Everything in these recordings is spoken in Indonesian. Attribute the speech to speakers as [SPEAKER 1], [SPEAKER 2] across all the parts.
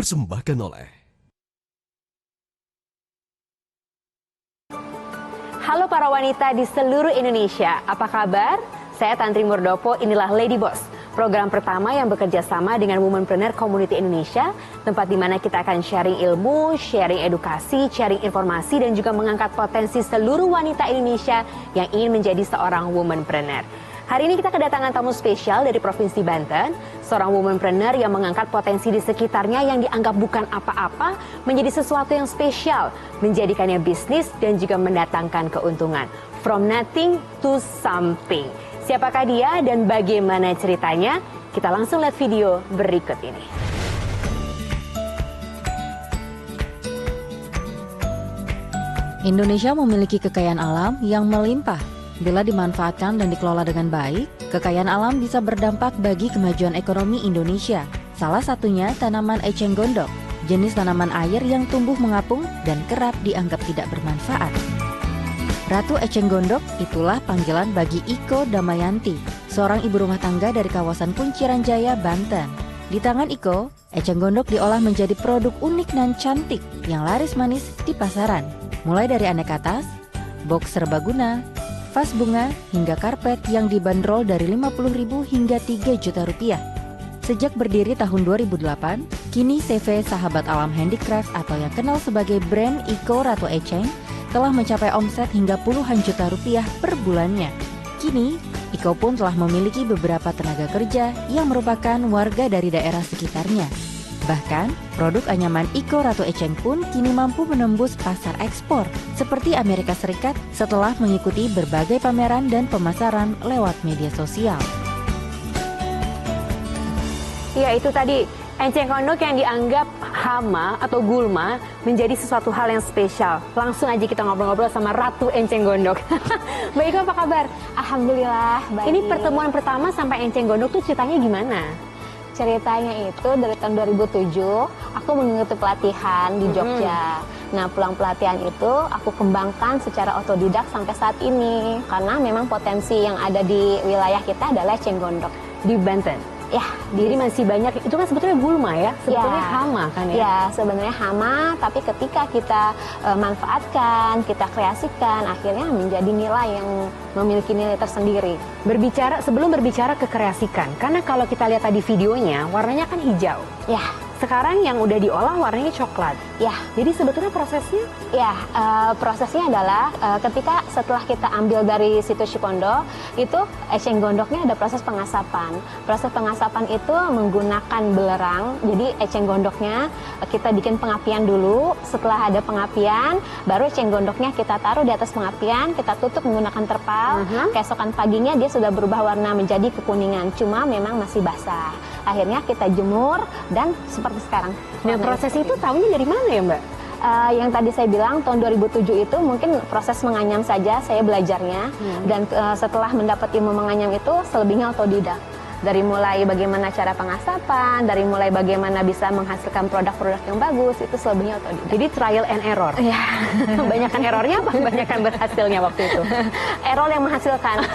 [SPEAKER 1] dipersembahkan oleh
[SPEAKER 2] Halo para wanita di seluruh Indonesia, apa kabar? Saya Tantri Murdopo, inilah Lady Boss, program pertama yang bekerja sama dengan Womanpreneur Community Indonesia, tempat di mana kita akan sharing ilmu, sharing edukasi, sharing informasi, dan juga mengangkat potensi seluruh wanita Indonesia yang ingin menjadi seorang womanpreneur. Hari ini kita kedatangan tamu spesial dari Provinsi Banten, seorang womanpreneur yang mengangkat potensi di sekitarnya yang dianggap bukan apa-apa menjadi sesuatu yang spesial, menjadikannya bisnis dan juga mendatangkan keuntungan. From nothing to something. Siapakah dia dan bagaimana ceritanya? Kita langsung lihat video berikut ini.
[SPEAKER 3] Indonesia memiliki kekayaan alam yang melimpah. Bila dimanfaatkan dan dikelola dengan baik, kekayaan alam bisa berdampak bagi kemajuan ekonomi Indonesia. Salah satunya tanaman eceng gondok, jenis tanaman air yang tumbuh mengapung dan kerap dianggap tidak bermanfaat. Ratu eceng gondok itulah panggilan bagi Iko Damayanti, seorang ibu rumah tangga dari kawasan Kunciran Jaya, Banten. Di tangan Iko, eceng gondok diolah menjadi produk unik dan cantik yang laris manis di pasaran. Mulai dari aneka tas, box serbaguna, vas bunga, hingga karpet yang dibanderol dari Rp50.000 hingga Rp3 juta. Sejak berdiri tahun 2008, kini CV Sahabat Alam Handicraft atau yang kenal sebagai brand Iko Ratu Eceng telah mencapai omset hingga puluhan juta rupiah per bulannya. Kini, Iko pun telah memiliki beberapa tenaga kerja yang merupakan warga dari daerah sekitarnya. Bahkan, produk anyaman Iko Ratu Eceng pun kini mampu menembus pasar ekspor seperti Amerika Serikat setelah mengikuti berbagai pameran dan pemasaran lewat media sosial.
[SPEAKER 2] Ya, itu tadi eceng gondok yang dianggap hama atau gulma menjadi sesuatu hal yang spesial. Langsung aja kita ngobrol-ngobrol sama Ratu Eceng Gondok. Mbak Iko, apa kabar?
[SPEAKER 4] Alhamdulillah baik.
[SPEAKER 2] Ini pertemuan pertama sampai eceng gondok tuh ceritanya gimana?
[SPEAKER 4] Ceritanya itu dari tahun 2007 aku mengikuti pelatihan di Jogja. Nah, pulang pelatihan itu aku kembangkan secara otodidak sampai saat ini. Karena memang potensi yang ada di wilayah kita adalah eceng gondok.
[SPEAKER 2] Di Banten?
[SPEAKER 4] Ya,
[SPEAKER 2] Jadi masih banyak, itu kan sebetulnya gulma ya? Sebetulnya hama kan ya?
[SPEAKER 4] Ya, sebenarnya hama, tapi ketika kita manfaatkan, kita kreasikan, akhirnya menjadi nilai yang memiliki nilai tersendiri.
[SPEAKER 2] Sebelum berbicara kekreasikan, karena kalau kita lihat tadi videonya, warnanya kan hijau.
[SPEAKER 4] Ya.
[SPEAKER 2] Sekarang yang udah diolah warnanya coklat.
[SPEAKER 4] Ya.
[SPEAKER 2] Jadi sebetulnya prosesnya?
[SPEAKER 4] Ya, prosesnya adalah ketika setelah kita ambil dari situ Cipondo, itu eceng gondoknya ada proses pengasapan. Proses pengasapan itu menggunakan belerang. Jadi eceng gondoknya kita bikin pengapian dulu. Setelah ada pengapian, baru eceng gondoknya kita taruh di atas pengapian, kita tutup menggunakan terpal. Keesokan paginya dia sudah berubah warna menjadi kekuningan. Cuma memang masih basah. Akhirnya kita jemur dan seperti sekarang.
[SPEAKER 2] Nah, proses itu tahunya dari mana ya, Mbak?
[SPEAKER 4] Yang tadi saya bilang tahun 2007 itu mungkin proses menganyam saja saya belajarnya. Dan setelah mendapat ilmu menganyam itu selebihnya otodidak. Dari mulai bagaimana cara pengasapan, dari mulai bagaimana bisa menghasilkan produk-produk yang bagus, itu selebihnya otodidak.
[SPEAKER 2] Jadi trial and error.
[SPEAKER 4] Ya.
[SPEAKER 2] Banyakan errornya apa banyakan berhasilnya waktu itu?
[SPEAKER 4] Error yang menghasilkan.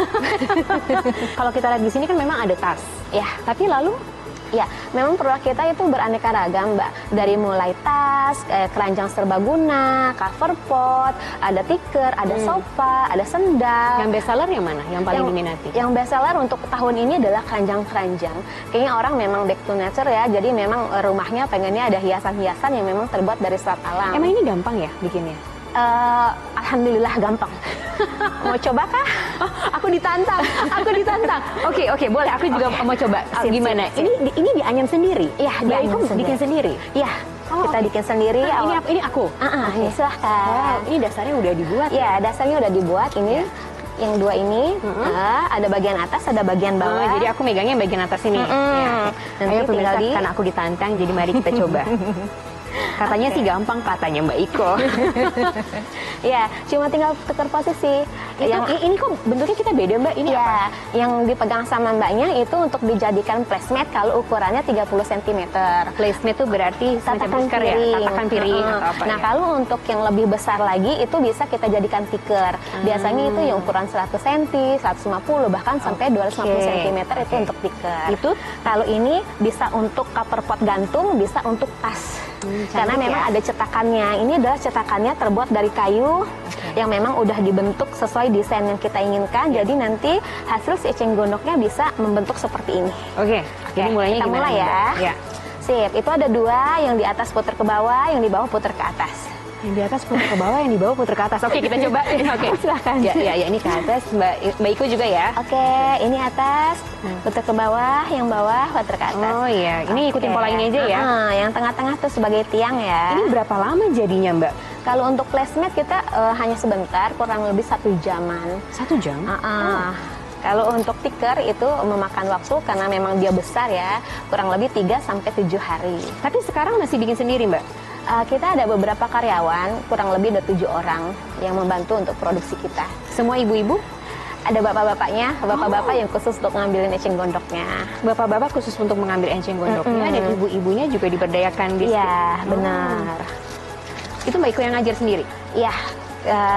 [SPEAKER 2] Kalau kita lihat di sini kan memang ada tas.
[SPEAKER 4] Ya.
[SPEAKER 2] Tapi lalu
[SPEAKER 4] ya, memang produk kita itu beraneka ragam, Mbak. Dari mulai tas, keranjang serbaguna, cover pot, ada tikar, ada sofa, ada sendal.
[SPEAKER 2] yang best seller yang mana? Yang paling diminati?
[SPEAKER 4] Yang best seller untuk tahun ini adalah keranjang-keranjang. Kayaknya orang memang back to nature ya, jadi memang rumahnya pengennya ada hiasan-hiasan yang memang terbuat dari serat alam.
[SPEAKER 2] Emang ini gampang ya bikinnya?
[SPEAKER 4] Alhamdulillah gampang. Mau coba kah?
[SPEAKER 2] Oh, aku ditantang. Oke, boleh. Aku juga mau coba. Gimana?
[SPEAKER 4] Sip.
[SPEAKER 2] Ini dianyam sendiri?
[SPEAKER 4] Iya, dianyam sendiri.
[SPEAKER 2] Bikin sendiri?
[SPEAKER 4] Iya. Kita bikin sendiri.
[SPEAKER 2] Ini aku?
[SPEAKER 4] Ini silahkan.
[SPEAKER 2] Wow, ini dasarnya udah dibuat?
[SPEAKER 4] Ya, dasarnya udah dibuat. Ini yang dua ini, ada bagian atas, ada bagian bawah.
[SPEAKER 2] Jadi aku megangnya bagian atas ini. Ya.
[SPEAKER 4] Nanti
[SPEAKER 2] Ayo pemirsa,
[SPEAKER 4] tinggal
[SPEAKER 2] karena aku ditantang, jadi mari kita coba. Katanya sih gampang, katanya Mbak Iko.
[SPEAKER 4] Ya, cuma tinggal tukar posisi.
[SPEAKER 2] Ini kok bentuknya kita beda, Mbak? Ini
[SPEAKER 4] ya,
[SPEAKER 2] apa?
[SPEAKER 4] Yang dipegang sama Mbaknya itu untuk dijadikan placemat kalau ukurannya 30 cm.
[SPEAKER 2] Placemat itu berarti
[SPEAKER 4] tatakan
[SPEAKER 2] stiker ya?
[SPEAKER 4] piring.
[SPEAKER 2] Tatakan piring atau apa
[SPEAKER 4] Nah,
[SPEAKER 2] ya?
[SPEAKER 4] kalau untuk yang lebih besar lagi itu bisa kita jadikan tikar. Biasanya itu yang ukuran 100 cm, 150 bahkan sampai 250 cm itu untuk tikar.
[SPEAKER 2] Itu
[SPEAKER 4] kalau ini bisa untuk cover pot gantung, bisa untuk tas. Karena memang ada cetakannya. Ini adalah cetakannya terbuat dari kayu yang memang udah dibentuk sesuai desain yang kita inginkan. Jadi nanti hasil si eceng gondoknya bisa membentuk seperti ini.
[SPEAKER 2] Oke, jadi mulainya
[SPEAKER 4] kita
[SPEAKER 2] gimana?
[SPEAKER 4] mulai ya.
[SPEAKER 2] Ya.
[SPEAKER 4] Sip, itu ada 2, yang di atas puter ke bawah, yang di bawah puter ke atas.
[SPEAKER 2] Yang di atas putar ke bawah, yang di bawah putar ke atas. Oke, kita coba. Oke,
[SPEAKER 4] Silakan.
[SPEAKER 2] Ya, ini ke atas. Mbak Iko juga ya.
[SPEAKER 4] Oke, ini atas, puter ke bawah, yang bawah puter ke atas.
[SPEAKER 2] Oh iya, ini ikutin pola ini aja ya.
[SPEAKER 4] Yang tengah-tengah tuh sebagai tiang ya.
[SPEAKER 2] Ini berapa lama jadinya, Mbak?
[SPEAKER 4] Kalau untuk placemat kita hanya sebentar, kurang lebih 1 jaman.
[SPEAKER 2] 1 jam?
[SPEAKER 4] Kalau untuk tiker itu memakan waktu karena memang dia besar ya, kurang lebih 3-7 hari.
[SPEAKER 2] Tapi sekarang masih bikin sendiri, Mbak?
[SPEAKER 4] Kita ada beberapa karyawan, kurang lebih ada 7 orang yang membantu untuk produksi kita.
[SPEAKER 2] Semua ibu-ibu?
[SPEAKER 4] Ada bapak-bapaknya, bapak-bapak yang khusus untuk ngambilin eceng gondoknya.
[SPEAKER 2] Bapak-bapak khusus untuk mengambil enceng gondoknya dan ibu-ibunya juga diberdayakan di sini.
[SPEAKER 4] Iya, benar.
[SPEAKER 2] Itu Mbak Iko yang ngajar sendiri?
[SPEAKER 4] Iya,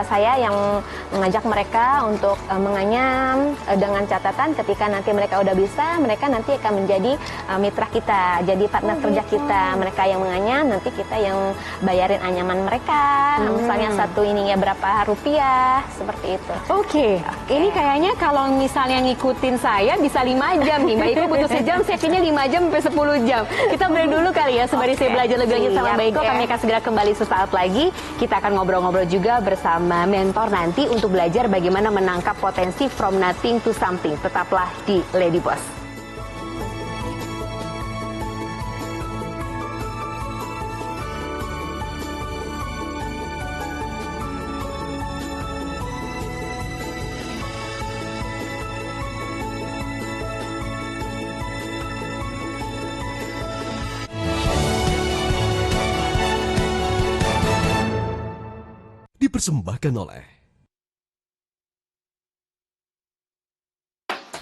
[SPEAKER 4] saya yang mengajak mereka untuk menganyam dengan catatan ketika nanti mereka udah bisa, mereka nanti akan menjadi mitra kita, jadi partner kerja kita. Mereka yang menganyam, nanti kita yang bayarin anyaman mereka. Misalnya satu ininya berapa rupiah, seperti itu.
[SPEAKER 2] Oke. Ini kayaknya kalau misalnya ngikutin saya bisa 5 jam nih. Mbak Iko butuh sejam, saya pilih 5 jam sampai 10 jam. Kita break dulu kali ya, sembari saya belajar lebih lanjut sama Mbak Iko. Kami akan segera kembali sesaat lagi. Kita akan ngobrol-ngobrol juga bersama mentor nanti untuk belajar bagaimana menangkap potensi from nothing to something. Tetaplah di Lady Boss.
[SPEAKER 1] Dipersembahkan oleh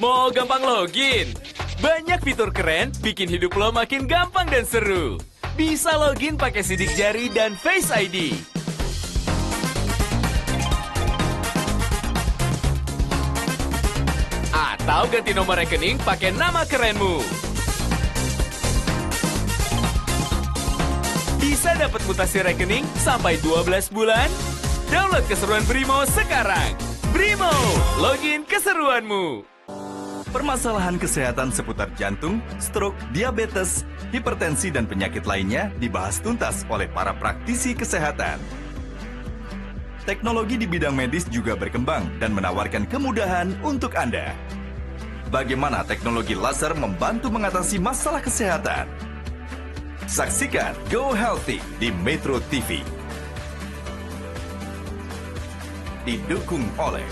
[SPEAKER 5] Mau gampang login? Banyak fitur keren bikin hidup lo makin gampang dan seru. Bisa login pakai sidik jari dan Face ID. Atau ganti nomor rekening pakai nama kerenmu. Bisa dapat mutasi rekening sampai 12 bulan? Download keseruan Brimo sekarang. Brimo, login keseruanmu.
[SPEAKER 6] Permasalahan kesehatan seputar jantung, stroke, diabetes, hipertensi, dan penyakit lainnya dibahas tuntas oleh para praktisi kesehatan. Teknologi di bidang medis juga berkembang dan menawarkan kemudahan untuk Anda. Bagaimana teknologi laser membantu mengatasi masalah kesehatan? Saksikan Go Healthy di Metro TV. Didukung oleh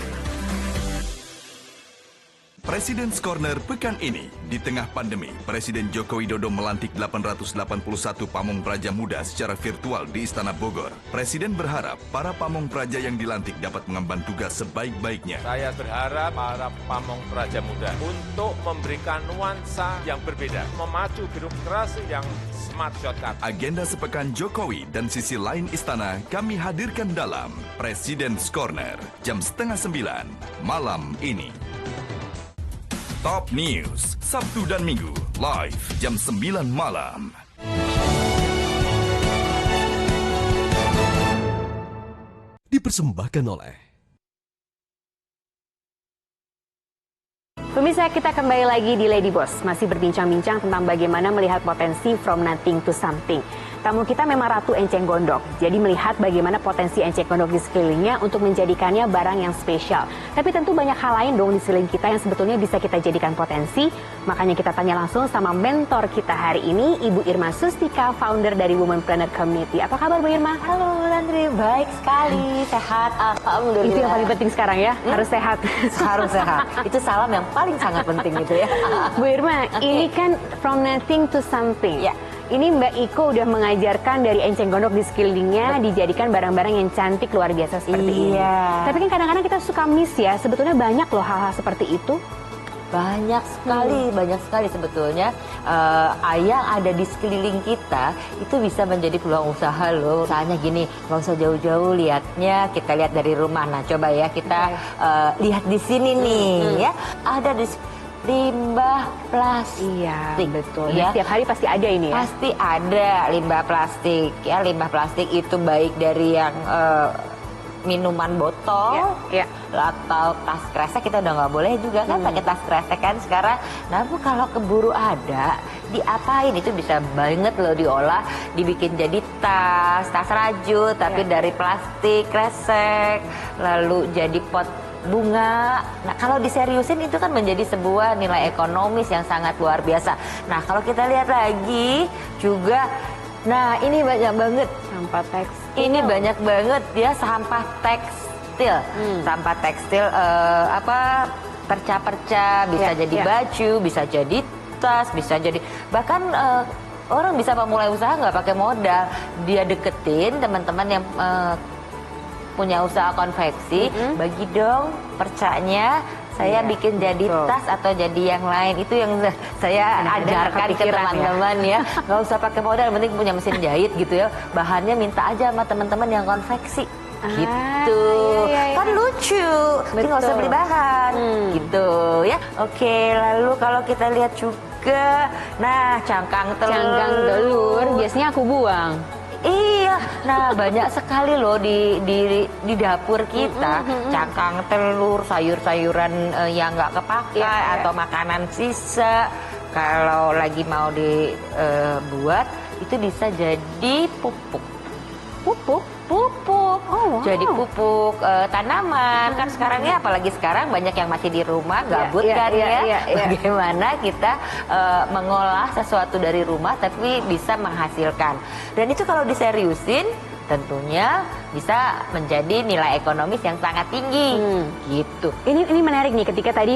[SPEAKER 6] President's Corner pekan ini. Di tengah pandemi, Presiden Joko Widodo melantik 881 pamong praja muda secara virtual di Istana Bogor. Presiden berharap para pamong praja yang dilantik dapat mengemban tugas sebaik-baiknya.
[SPEAKER 7] Saya berharap para pamong praja muda untuk memberikan nuansa yang berbeda, memacu birokrasi yang smart shortcut.
[SPEAKER 6] Agenda sepekan Jokowi dan sisi lain istana kami hadirkan dalam President's Corner, jam 8:30 malam ini. Top News, Sabtu dan Minggu, live jam 9 malam.
[SPEAKER 1] dipersembahkan oleh
[SPEAKER 2] Pemirsa, kita kembali lagi di Lady Boss, masih berbincang-bincang tentang bagaimana melihat potensi from nothing to something. Tamu kita memang Ratu Enceng Gondok, jadi melihat bagaimana potensi enceng gondok di sekelilingnya untuk menjadikannya barang yang spesial. Tapi tentu banyak hal lain dong di sekeliling kita yang sebetulnya bisa kita jadikan potensi. Makanya kita tanya langsung sama mentor kita hari ini, Ibu Irma Sustika, founder dari Womanpreneur Community. Apa kabar Bu Irma?
[SPEAKER 8] Halo Landry, baik sekali, sehat, alhamdulillah.
[SPEAKER 2] Itu yang paling penting sekarang ya, harus sehat.
[SPEAKER 8] Harus sehat. Itu salam yang paling sangat penting itu ya.
[SPEAKER 2] Bu Irma, ini kan from nothing to something.
[SPEAKER 8] Ya.
[SPEAKER 2] Ini Mbak Iko udah mengajarkan dari enceng gondok di sekelilingnya dijadikan barang-barang yang cantik luar biasa seperti ini.
[SPEAKER 8] Iya.
[SPEAKER 2] Tapi kan kadang-kadang kita suka miss ya, sebetulnya banyak loh hal-hal seperti itu.
[SPEAKER 8] Banyak sekali sebetulnya yang ada di sekeliling kita itu bisa menjadi peluang usaha loh. Misalnya gini, nggak usah jauh-jauh lihatnya, kita lihat dari rumah. Nah coba ya kita lihat di sini nih ya, ada di limbah plastik.
[SPEAKER 2] Iya, betul.
[SPEAKER 8] Ya.
[SPEAKER 2] Setiap hari pasti ada ini ya.
[SPEAKER 8] Pasti ada limbah plastik ya. Limbah plastik itu baik dari yang minuman botol
[SPEAKER 2] Ya.
[SPEAKER 8] atau tas kresek, kita udah nggak boleh juga kan pakai tas kresek kan sekarang. Nah, bu, kalau keburu ada, diapain? Itu bisa banget loh diolah, dibikin jadi tas rajut tapi dari plastik kresek, lalu jadi pot bunga. Nah, kalau diseriusin itu kan menjadi sebuah nilai ekonomis yang sangat luar biasa. Nah, kalau kita lihat lagi juga, nah ini banyak banget
[SPEAKER 2] Sampah teks.
[SPEAKER 8] ini banyak banget ya, sampah tekstil. Sampah tekstil perca-perca, bisa jadi baju, bisa jadi tas, bisa jadi bahkan orang bisa memulai usaha nggak pakai modal. Dia deketin teman-teman yang punya usaha konveksi, bagi dong percanya, saya bikin jadi tas atau jadi yang lain. Itu yang saya ajarkan ke teman-teman ya. Nggak usah pakai modal, yang penting punya mesin jahit gitu ya. Bahannya minta aja sama teman-teman yang konveksi. Gitu. Kan lucu. Jadi nggak usah beli bahan. Gitu ya. Oke, lalu kalau kita lihat juga, nah cangkang telur.
[SPEAKER 2] Biasanya aku buang.
[SPEAKER 8] Iya, nah banyak sekali loh di dapur kita, cangkang telur, sayur-sayuran yang nggak kepakai atau makanan sisa. Kalau lagi mau dibuat, itu bisa jadi pupuk. Pupuk. Jadi pupuk tanaman. Kan sekarang ya, apalagi sekarang banyak yang masih di rumah gabut kan ya. Bagaimana kita mengolah sesuatu dari rumah tapi bisa menghasilkan. Dan itu kalau diseriusin tentunya bisa menjadi nilai ekonomis yang sangat tinggi. Gitu.
[SPEAKER 2] Ini menarik nih ketika tadi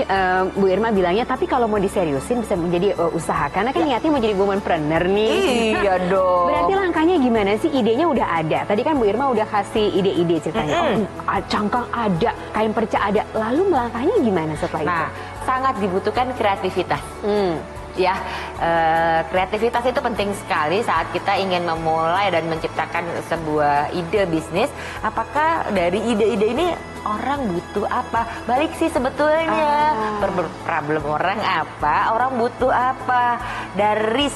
[SPEAKER 2] Bu Irma bilangnya, tapi kalau mau diseriusin bisa menjadi usaha, karena kan niatnya mau jadi womanpreneur nih.
[SPEAKER 8] Iya dong.
[SPEAKER 2] Berarti langkahnya gimana sih? Idenya udah ada. Tadi kan Bu Irma udah kasih ide-ide ceritanya. Cangkang ada, kain perca ada. Lalu melangkahnya gimana setelah itu?
[SPEAKER 8] Nah, sangat dibutuhkan kreativitas. Ya, kreativitas itu penting sekali saat kita ingin memulai dan menciptakan sebuah ide bisnis. Apakah dari ide-ide ini orang butuh apa? Balik sih sebetulnya, problem orang apa, orang butuh apa. Dari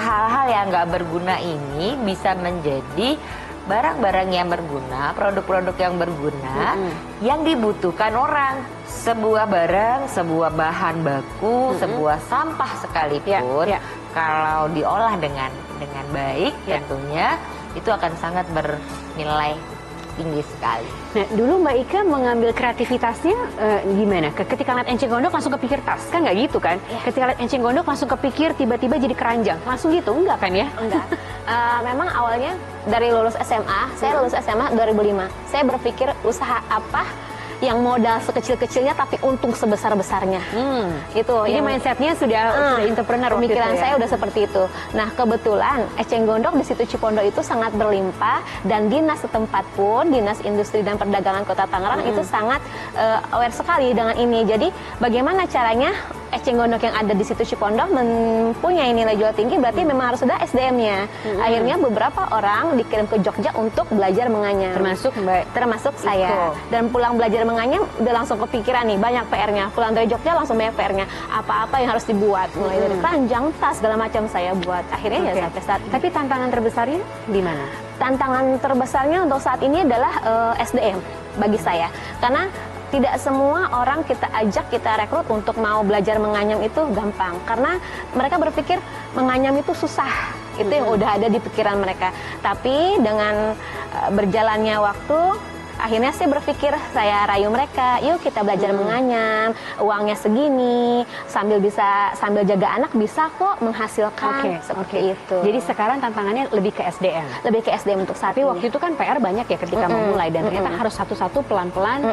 [SPEAKER 8] hal-hal yang nggak berguna ini bisa menjadi barang-barang yang berguna, produk-produk yang berguna, yang dibutuhkan orang. Sebuah barang, sebuah bahan baku, sebuah sampah sekalipun, kalau diolah dengan baik, tentunya itu akan sangat bernilai tinggi sekali.
[SPEAKER 2] Nah, dulu Mbak Ika mengambil kreativitasnya gimana? Ketika lihat enceng gondok langsung kepikir tas, kan nggak gitu kan? Ketika lihat enceng gondok langsung kepikir tiba-tiba jadi keranjang, langsung gitu? Enggak kan ya?
[SPEAKER 4] Enggak. Memang awalnya dari lulus SMA, saya lulus SMA 2005. Saya berpikir usaha apa yang modal sekecil-kecilnya tapi untung sebesar-besarnya. Itu.
[SPEAKER 2] Jadi mindsetnya sudah entrepreneur.
[SPEAKER 4] Pemikiran
[SPEAKER 2] gitu ya?
[SPEAKER 4] saya udah seperti itu. Nah, kebetulan eceng gondok di situ Cipondo itu sangat berlimpah, dan dinas setempat pun, Dinas Industri dan Perdagangan Kota Tangerang itu sangat aware sekali dengan ini. Jadi bagaimana caranya eceng gondok yang ada di situ Cipondo mempunyai nilai jual tinggi, berarti memang harus ada SDM-nya. Akhirnya beberapa orang dikirim ke Jogja untuk belajar menganyam. Termasuk saya. Dan pulang belajar menganyam udah langsung kepikiran nih, banyak PR-nya. Pulang dari Jogja langsung banyak PR-nya. Apa-apa yang harus dibuat, mulai dari keranjang, tas, segala macam saya buat. Akhirnya ya sampai saat ini.
[SPEAKER 2] Tapi tantangan terbesarnya di mana?
[SPEAKER 4] Tantangan terbesarnya untuk saat ini adalah SDM bagi saya. Karena tidak semua orang kita ajak, kita rekrut untuk mau belajar menganyam itu gampang. Karena mereka berpikir menganyam itu susah. Itu yang udah ada di pikiran mereka. Tapi dengan berjalannya waktu, akhirnya saya berpikir, saya rayu mereka, yuk kita belajar menganyam, uangnya segini, sambil jaga anak bisa kok menghasilkan, seperti itu.
[SPEAKER 2] Jadi sekarang tantangannya lebih ke SDM.
[SPEAKER 4] Lebih ke SDM untuk saat
[SPEAKER 2] Tapi
[SPEAKER 4] ini.
[SPEAKER 2] waktu itu kan PR banyak ya ketika memulai, dan ternyata harus satu-satu pelan-pelan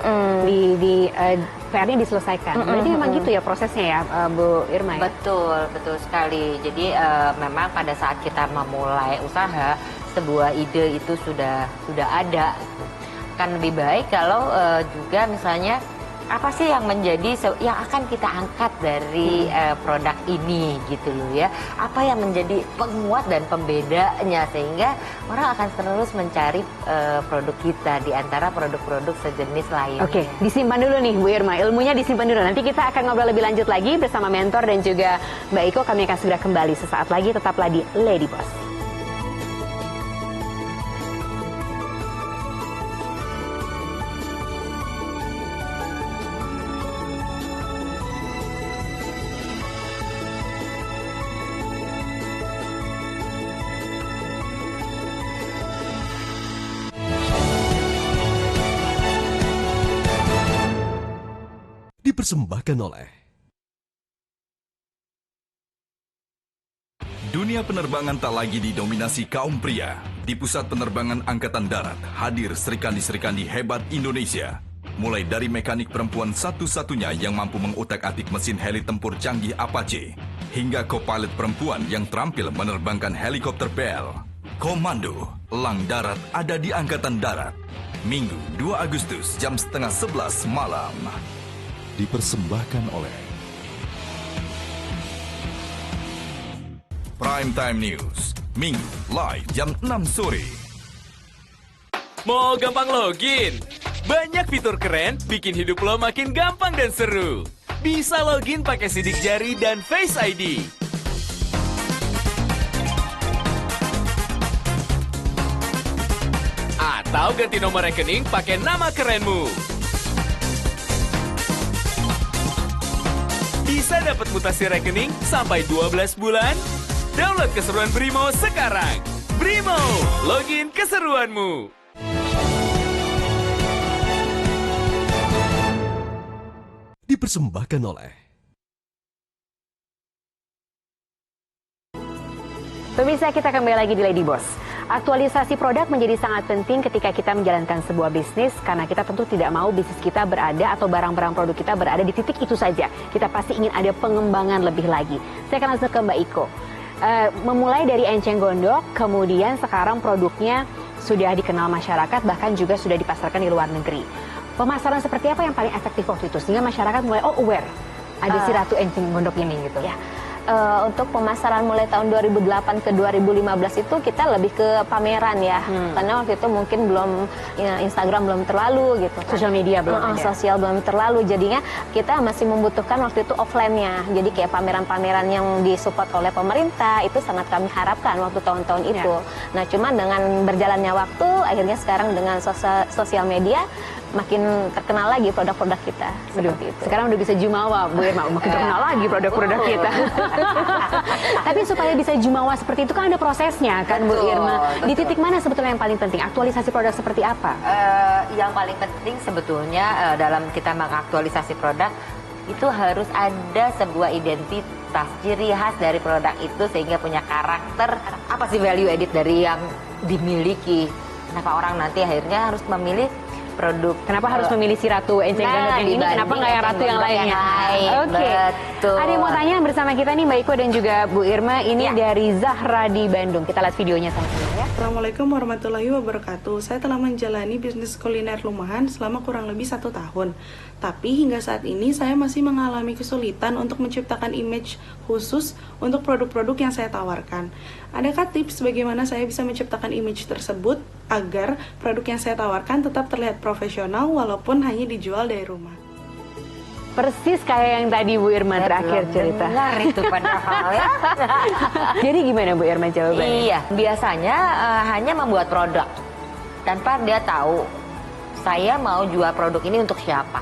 [SPEAKER 2] PR-nya diselesaikan. Berarti memang gitu ya prosesnya ya, Bu Irma ya?
[SPEAKER 8] Betul sekali. Jadi memang pada saat kita memulai usaha, sebuah ide itu sudah ada. Kan lebih baik kalau juga misalnya apa sih yang menjadi yang akan kita angkat dari produk ini gitu loh ya. Apa yang menjadi penguat dan pembedanya sehingga orang akan terus mencari produk kita di antara produk-produk sejenis lainnya.
[SPEAKER 2] Oke, disimpan dulu nih Bu Irma, ilmunya disimpan dulu. Nanti kita akan ngobrol lebih lanjut lagi bersama mentor dan juga Mbak Iko. Kami akan segera kembali sesaat lagi, tetaplah di Lady Boss.
[SPEAKER 1] Dipersembahkan oleh
[SPEAKER 6] Dunia penerbangan tak lagi didominasi kaum pria. Di Pusat Penerbangan Angkatan Darat hadir serikandi-serikandi hebat Indonesia. Mulai dari mekanik perempuan satu-satunya yang mampu mengutak-atik mesin heli tempur canggih Apache, hingga co-pilot perempuan yang terampil menerbangkan helikopter Bell. Komando Elang Darat ada di Angkatan Darat. Minggu 2 Agustus jam 10:30 malam.
[SPEAKER 1] dipersembahkan oleh
[SPEAKER 6] Prime Time News, Minggu live jam 6 sore.
[SPEAKER 5] Mau gampang login? Banyak fitur keren bikin hidup lo makin gampang dan seru. Bisa login pakai sidik jari dan Face ID. Atau ganti nomor rekening pakai nama kerenmu. Bisa dapat mutasi rekening sampai 12 bulan? Download keseruan Brimo sekarang. Brimo, login keseruanmu.
[SPEAKER 1] dipersembahkan oleh
[SPEAKER 2] Pemirsa, kita kembali lagi di Lady Boss. Aktualisasi produk menjadi sangat penting ketika kita menjalankan sebuah bisnis karena kita tentu tidak mau bisnis kita berada atau barang-barang produk kita berada di titik itu saja. Kita pasti ingin ada pengembangan lebih lagi. Saya akan langsung ke Mbak Iko. Memulai dari enceng gondok, kemudian sekarang produknya sudah dikenal masyarakat, bahkan juga sudah dipasarkan di luar negeri. Pemasaran seperti apa yang paling efektif waktu itu sehingga masyarakat mulai aware ada si Ratu Enceng Gondok ini gitu ya?
[SPEAKER 4] Untuk pemasaran mulai tahun 2008 ke 2015 itu kita lebih ke pameran ya, karena waktu itu mungkin belum Instagram belum terlalu gitu kan.
[SPEAKER 2] Sosial media belum ada.
[SPEAKER 4] Sosial belum terlalu, jadinya kita masih membutuhkan waktu itu offline-nya. Jadi kayak pameran-pameran yang disupport oleh pemerintah itu sangat kami harapkan waktu tahun-tahun itu. Nah cuman dengan berjalannya waktu, akhirnya sekarang dengan sosial media makin terkenal lagi produk-produk kita. Seperti itu.
[SPEAKER 2] Sekarang udah bisa jumawa, Bu Irma, makin terkenal lagi produk-produk kita. Tapi supaya bisa jumawa seperti itu kan ada prosesnya kan, Bu Irma. Di titik mana sebetulnya yang paling penting? Aktualisasi produk seperti apa?
[SPEAKER 8] Yang paling penting sebetulnya dalam kita mengaktualisasi produk itu harus ada sebuah identitas, ciri khas dari produk itu sehingga punya karakter. Apa sih value added dari yang dimiliki? Kenapa orang nanti akhirnya harus memilih produk?
[SPEAKER 2] Kenapa harus memilih si Ratu Enceng Gondok ini? Kenapa nggak yang Ratu yang lainnya? Oke.
[SPEAKER 8] Betul.
[SPEAKER 2] Ada yang mau tanya bersama kita nih Mbak Iko dan juga Bu Irma. Ini dari Zahra di Bandung. Kita lihat videonya sama-sama ya.
[SPEAKER 9] Assalamualaikum warahmatullahi wabarakatuh. Saya telah menjalani bisnis kuliner rumahan selama kurang lebih 1 tahun. Tapi hingga saat ini saya masih mengalami kesulitan untuk menciptakan image khusus untuk produk-produk yang saya tawarkan. Adakah tips bagaimana saya bisa menciptakan image tersebut agar produk yang saya tawarkan tetap terlihat profesional walaupun hanya dijual dari rumah?
[SPEAKER 2] Persis kayak yang tadi Bu Irma terakhir cerita.
[SPEAKER 8] Benar itu padahal ya.
[SPEAKER 2] Jadi gimana Bu Irma jawabannya?
[SPEAKER 8] Iya, biasanya hanya membuat produk tanpa dia tahu saya mau jual produk ini untuk siapa.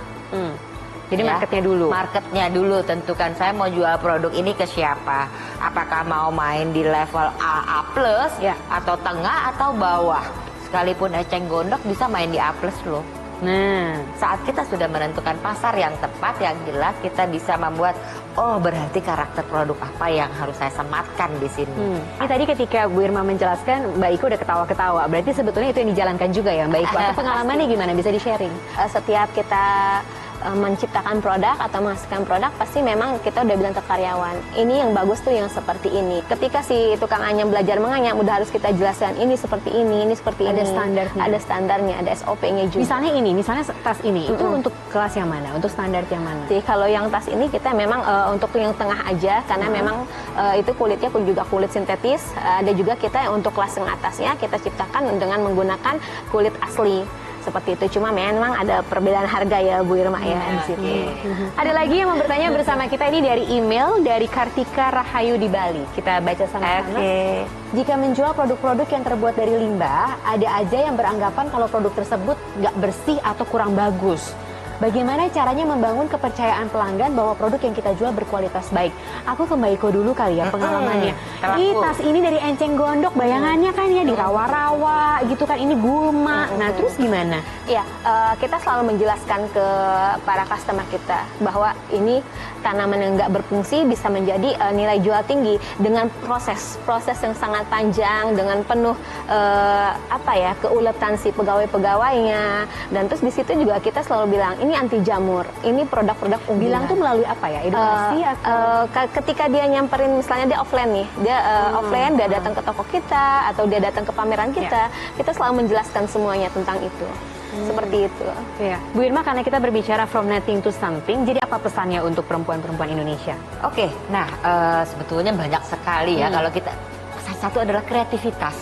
[SPEAKER 2] Jadi
[SPEAKER 8] Ya,
[SPEAKER 2] marketnya dulu.
[SPEAKER 8] Marketnya dulu tentukan saya mau jual produk ini ke siapa. Apakah mau main di level AA plus atau tengah atau bawah. Sekalipun eceng gondok bisa main di A plus loh.
[SPEAKER 2] Nah,
[SPEAKER 8] Saat kita sudah menentukan pasar yang tepat, yang jelas kita bisa membuat, oh berarti karakter produk apa yang harus saya sematkan di sini.
[SPEAKER 2] ini tadi ketika Bu Irma menjelaskan, Mbak Iko udah ketawa-ketawa. Berarti sebetulnya itu yang dijalankan juga ya Mbak Iko. Atau pengalamannya gimana? Bisa di-sharing?
[SPEAKER 4] Setiap kita menciptakan produk atau menghasilkan produk, pasti memang kita udah bilang ke karyawan, ini yang bagus tuh yang seperti ini. Ketika si tukang anyam belajar menganyam, udah harus kita jelaskan ini seperti ini seperti ini.
[SPEAKER 2] Ada standarnya.
[SPEAKER 4] Ada standarnya, ada SOP-nya juga.
[SPEAKER 2] Misalnya tas ini, itu untuk kelas yang mana? Untuk standar yang mana?
[SPEAKER 4] Jadi kalau yang tas ini kita memang untuk yang tengah aja, karena memang itu kulitnya juga kulit sintetis. Ada juga kita yang untuk kelas yang atasnya kita ciptakan dengan menggunakan kulit asli. Seperti itu, cuma memang ada perbedaan harga ya Bu Irma ya di situ.
[SPEAKER 2] Ada lagi yang mau bertanya bersama kita, ini dari email dari Kartika Rahayu di Bali. Kita baca sama-sama. Jika menjual produk-produk yang terbuat dari limbah, ada aja yang beranggapan kalau produk tersebut nggak bersih atau kurang bagus. Bagaimana caranya membangun kepercayaan pelanggan bahwa produk yang kita jual berkualitas baik? Aku ke Mbak Iko dulu kali ya pengalamannya. Ini tas ini dari enceng gondok, bayangannya kan ya di rawa-rawa gitu kan, ini gulma. Nah terus gimana?
[SPEAKER 4] Ya, kita selalu menjelaskan ke para customer kita bahwa ini tanaman yang nggak berfungsi bisa menjadi nilai jual tinggi dengan proses yang sangat panjang, dengan penuh keuletan si pegawai-pegawainya. Dan terus di situ juga kita selalu bilang ini anti jamur, ini produk-produk unggulan.
[SPEAKER 2] Bilang tuh melalui apa ya? Edukasi atau
[SPEAKER 4] ketika dia nyamperin, misalnya dia offline nih, dia offline, dia datang ke toko kita atau dia datang ke pameran kita, kita selalu menjelaskan semuanya tentang itu. Seperti itu.
[SPEAKER 2] Ya. Bu Irma, karena kita berbicara from nothing to something, jadi apa pesannya untuk perempuan-perempuan Indonesia?
[SPEAKER 8] Oke, nah sebetulnya banyak sekali ya. Kalau kita satu adalah kreativitas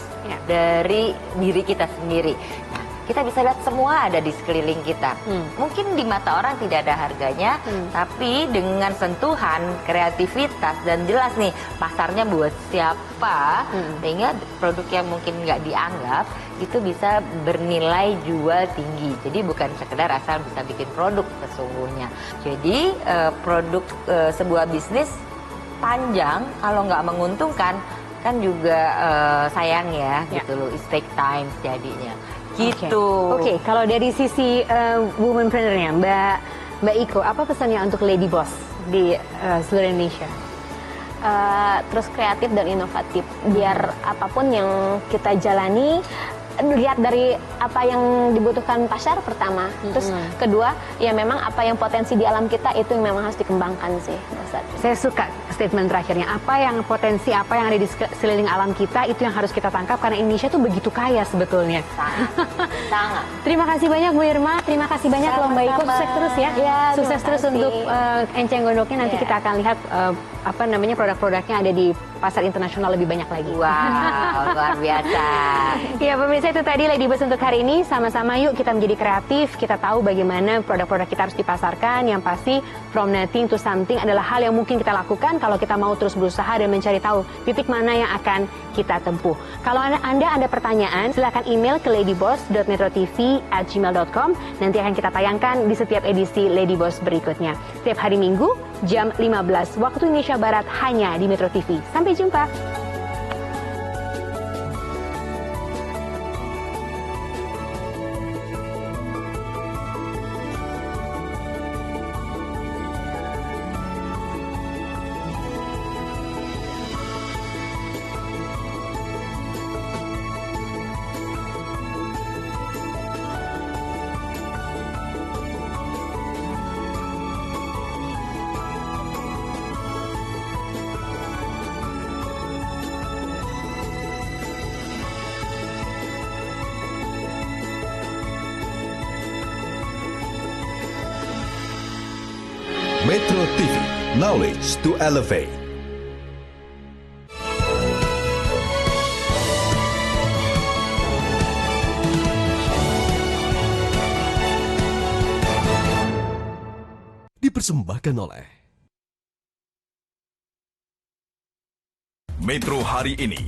[SPEAKER 8] dari diri kita sendiri. Nah, kita bisa lihat semua ada di sekeliling kita. Mungkin di mata orang tidak ada harganya, tapi dengan sentuhan, kreativitas, dan jelas nih pasarnya buat siapa, sehingga produk yang mungkin nggak dianggap, itu bisa bernilai jual tinggi. Jadi bukan sekedar asal bisa bikin produk sesungguhnya. Jadi produk sebuah bisnis panjang, kalau nggak menguntungkan, kan juga sayang ya, gitu loh, it take time jadinya. Gitu.
[SPEAKER 2] Oke, kalau dari sisi womanpreneur-nya, Mbak Iko, apa pesannya untuk Lady Boss di seluruh Indonesia?
[SPEAKER 4] Terus kreatif dan inovatif, biar apapun yang kita jalani lihat dari apa yang dibutuhkan pasar pertama, terus kedua ya memang apa yang potensi di alam kita itu yang memang harus dikembangkan sih.
[SPEAKER 2] Saya suka statement terakhirnya, apa yang potensi, apa yang ada di sekeliling alam kita itu yang harus kita tangkap, karena Indonesia tuh begitu kaya sebetulnya.
[SPEAKER 8] Sangat.
[SPEAKER 2] Terima kasih banyak Bu Irma, terima kasih banyak loh Mbak Iko, sukses terus ya. Sukses terus untuk enceng gondoknya, nanti kita akan lihat produk-produknya ada di pasar internasional lebih banyak lagi.
[SPEAKER 8] Wow, luar biasa.
[SPEAKER 2] Ya pemirsa, itu tadi Lady Boss untuk hari ini. Sama-sama yuk kita menjadi kreatif, kita tahu bagaimana produk-produk kita harus dipasarkan. Yang pasti from nothing to something adalah hal yang mungkin kita lakukan kalau kita mau terus berusaha dan mencari tahu titik mana yang akan kita tempuh. Kalau Anda ada pertanyaan, silakan email ke ladyboss.metrotv@gmail.com. Nanti akan kita tayangkan di setiap edisi Lady Boss berikutnya. Setiap hari Minggu jam 15 waktu Indonesia Barat hanya di Metro TV. Sampai jumpa.
[SPEAKER 1] Metro TV, knowledge to elevate. Dipersembahkan oleh
[SPEAKER 6] Metro hari ini.